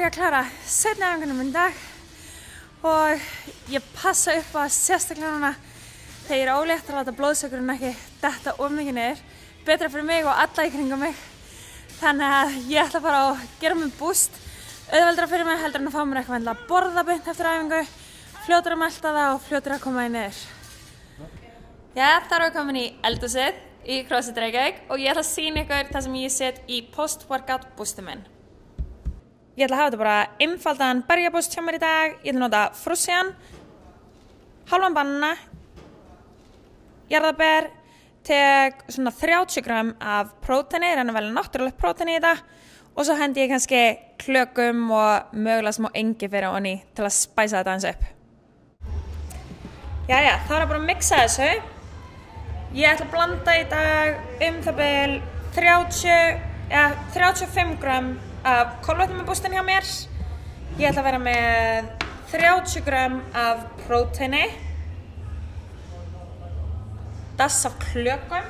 ég að klára seinni æfingunum í dag og ég passa upp á sérstaklega núna þegar ég ólétt að láta blóðsykurinn ekki detta of mikið niður. Betra fyrir mig og alla í kringum mig. Þannig að ég ætla bara að gera mig boost. Auðveldra fyrir mig heldur en að fá mér eitthvað að borða beint eftir æfingu. Fljótur að melta það og fljótur að koma í niður. Já, þá erum við komin í eldhúsið í CrossFit Reykjavík og ég ætla að sýna ykkur það sem ég set í post-workout boostið minn. Ég ætla að hafa þetta bara einfaldan berjaboost hjá mér í dag. Ég ætla að nota frúsian, hálfan banana, jarðarber, tek svona 30 gram af próteini, reyna að velja náttúrulegt próteini í þetta og svo hendi ég kannski klökum og mögulega smá engi fyrir honni til að spæsa þetta aðeins upp. Jæja, þá er bara að mixa þessu. Ég ætla að blanda í dag það bil 35 gram af kolvetnum hjá mér. Ég ætla að vera með 30 gram af próteini, dass af klökum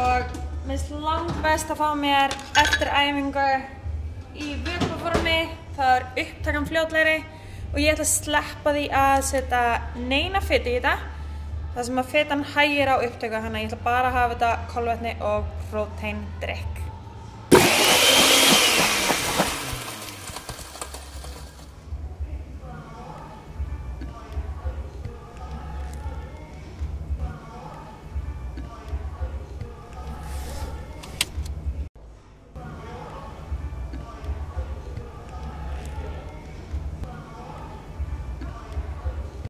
og mér finnst langbest að fá mér eftir æfingu í vökvaformi. Það er upptakan fljótlegri og ég ætla að sleppa því að setja neina fitu í þetta. Það sem að fitan hægir á upptöku, þannig að ég ætla bara að hafa þetta kolvetni og próteindrykk.